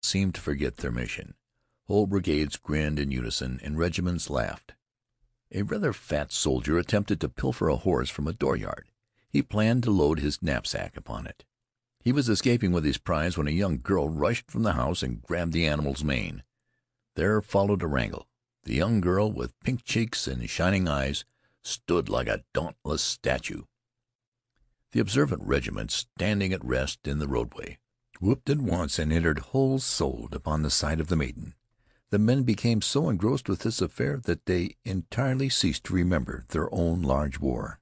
seemed to forget their mission. Whole brigades grinned in unison, and regiments laughed. A rather fat soldier attempted to pilfer a horse from a dooryard. He planned to load his knapsack upon it. He was escaping with his prize when a young girl rushed from the house and grabbed the animal's mane. There followed a wrangle. The young girl, with pink cheeks and shining eyes, stood like a dauntless statue. The observant regiment, standing at rest in the roadway, whooped at once and entered whole-souled upon the side of the maiden. The men became so engrossed with this affair that they entirely ceased to remember their own large war.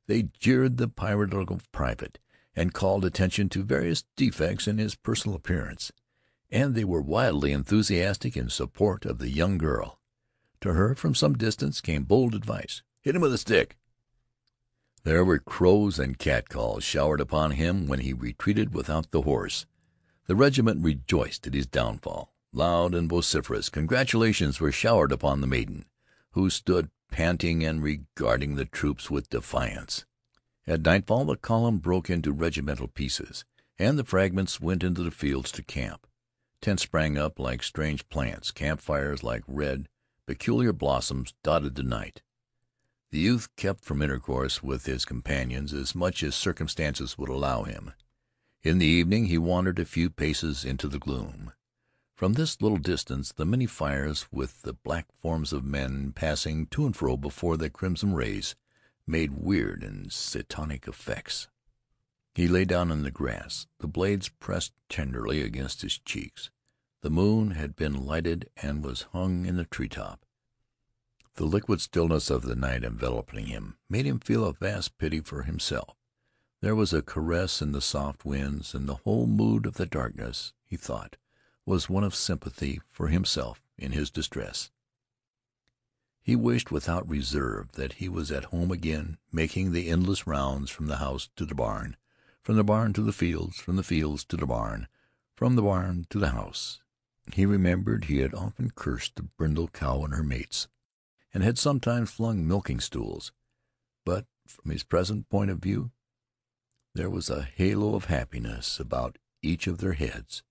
They jeered the piratical private, and called attention to various defects in his personal appearance, and they were wildly enthusiastic in support of the young girl. To her, from some distance, came bold advice. "Hit him with a stick." There were crows and catcalls showered upon him when he retreated without the horse. The regiment rejoiced at his downfall. Loud and vociferous congratulations were showered upon the maiden, who stood panting and regarding the troops with defiance. At nightfall the column broke into regimental pieces, and the fragments went into the fields to camp. Tents sprang up like strange plants. Campfires like red, peculiar blossoms dotted the night. The youth kept from intercourse with his companions as much as circumstances would allow him. In the evening he wandered a few paces into the gloom. From this little distance the many fires, with the black forms of men passing to and fro before the crimson rays, made weird and satanic effects. He lay down in the grass. The blades pressed tenderly against his cheeks. The moon had been lighted and was hung in the tree-top. The liquid stillness of the night enveloping him made him feel a vast pity for himself. There was a caress in the soft winds, and the whole mood of the darkness, he thought, was one of sympathy for himself in his distress. He wished without reserve that he was at home again, making the endless rounds from the house to the barn, from the barn to the fields, from the fields to the barn, from the barn to the house. He remembered he had often cursed the brindle cow and her mates, and had sometimes flung milking stools, but from his present point of view there was a halo of happiness about each of their heads,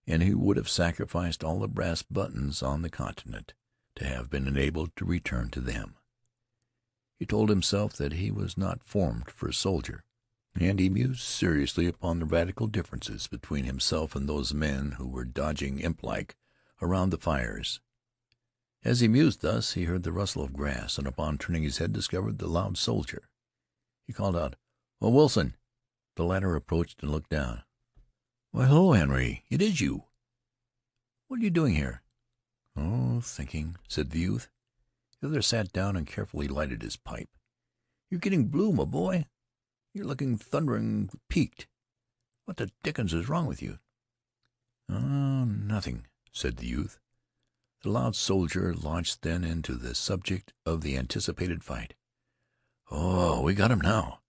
and he would have sacrificed all the brass buttons on the continent to have been enabled to return to them. He told himself that he was not formed for a soldier, and he mused seriously upon the radical differences between himself and those men who were dodging imp-like around the fires. As he mused thus, he heard the rustle of grass, and upon turning his head discovered the loud soldier. He called out, "Oh, Wilson!" The latter approached and looked down. "Why, hello, Henry. It is you. What are you doing here?" "Oh, thinking," said the youth. The other sat down and carefully lighted his pipe. "You're getting blue, my boy. You're looking thundering peaked. What the dickens is wrong with you?" "Oh, nothing," said the youth. The loud soldier launched then into the subject of the anticipated fight. "Oh, we got him now."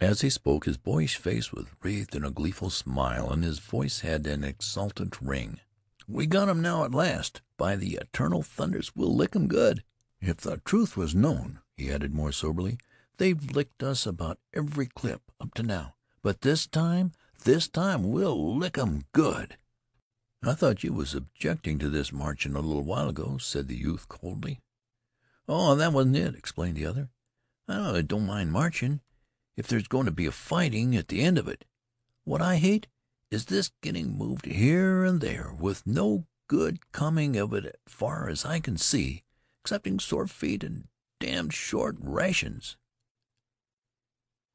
As he spoke, his boyish face was wreathed in a gleeful smile, and his voice had an exultant ring. "We got 'em now at last. By the eternal thunders, we'll lick 'em good. If the truth was known," he added more soberly, "they've licked us about every clip up to now. But this time we'll lick 'em good." "I thought you was objecting to this marching a little while ago," said the youth coldly. "Oh, that wasn't it," explained the other. "I don't mind marching, if there's going to be a fighting at the end of it. What I hate is this getting moved here and there, with no good coming of it as far as I can see, excepting sore feet and damned short rations."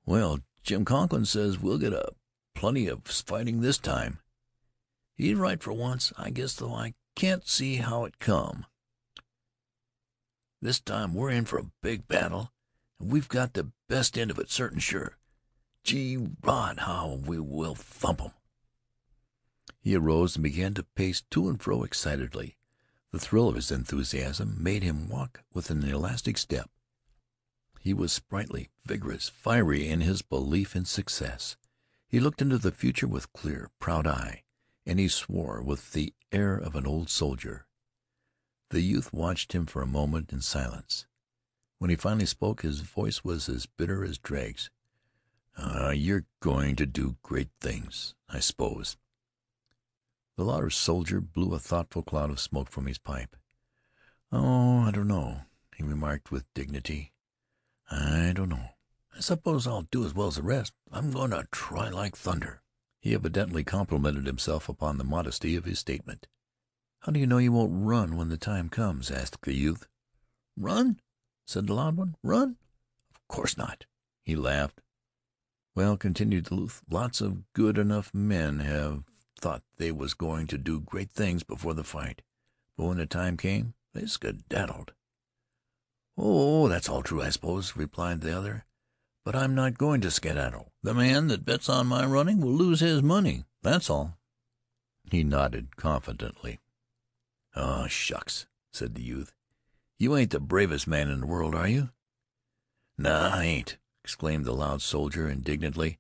"Well, Jim Conklin says we'll get a plenty of fighting this time." "He's right for once, I guess, though I can't see how it come. This time we're in for a big battle, and we've got the best end of it, certain sure. Gee rod, how we will thump 'em." He arose and began to pace to and fro excitedly. The thrill of his enthusiasm made him walk with an elastic step. He was sprightly, vigorous, fiery in his belief in success. He looked into the future with clear, proud eye, and he swore with the air of an old soldier. The youth watched him for a moment in silence. When he finally spoke, his voice was as bitter as dregs. "You're going to do great things, I suppose." The loud soldier blew a thoughtful cloud of smoke from his pipe. "Oh, I don't know," he remarked with dignity. "I don't know. I suppose I'll do as well as the rest. I'm going to try like thunder." He evidently complimented himself upon the modesty of his statement. "How do you know you won't run when the time comes?" asked the youth. "Run?" said the loud one. "Run? Of course not." He laughed. "Well," continued the youth, "lots of good enough men have thought they was going to do great things before the fight, but when the time came, they skedaddled." "Oh, that's all true, I suppose," replied the other, "but I'm not going to skedaddle. The man that bets on my running will lose his money, that's all." He nodded confidently. "Oh, shucks," said the youth. "You ain't the bravest man in the world, are you?" "No, I ain't," exclaimed the loud soldier indignantly.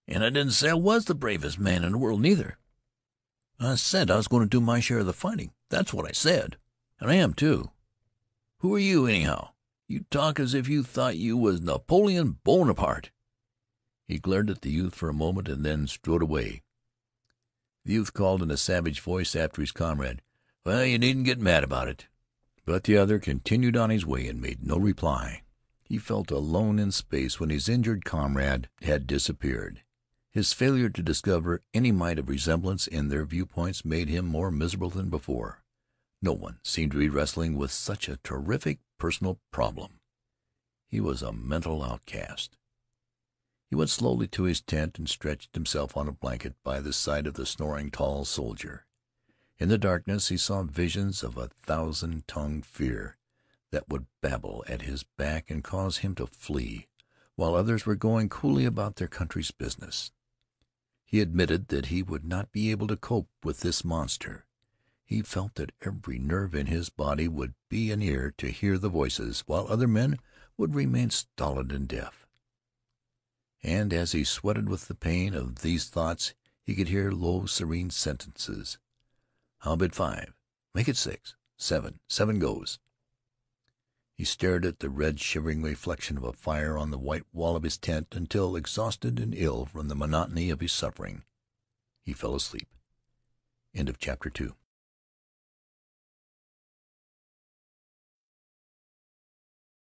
"And I didn't say I was the bravest man in the world, neither. I said I was going to do my share of the fighting. That's what I said. And I am, too. Who are you, anyhow? You talk as if you thought you was Napoleon Bonaparte." He glared at the youth for a moment and then strode away. The youth called in a savage voice after his comrade, "Well, you needn't get mad about it." But the other continued on his way and made no reply. He felt alone in space when his injured comrade had disappeared. His failure to discover any mite of resemblance in their viewpoints made him more miserable than before. No one seemed to be wrestling with such a terrific personal problem. He was a mental outcast. He went slowly to his tent and stretched himself on a blanket by the side of the snoring tall soldier. In the darkness he saw visions of a thousand-tongued fear that would babble at his back and cause him to flee, while others were going coolly about their country's business. He admitted that he would not be able to cope with this monster. He felt that every nerve in his body would be an ear to hear the voices, while other men would remain stolid and deaf. And as he sweated with the pain of these thoughts, he could hear low, serene sentences. "I'll bid 5. Make it 6. 7. 7 goes." He stared at the red, shivering reflection of a fire on the white wall of his tent until, exhausted and ill from the monotony of his suffering, he fell asleep. End of chapter 2.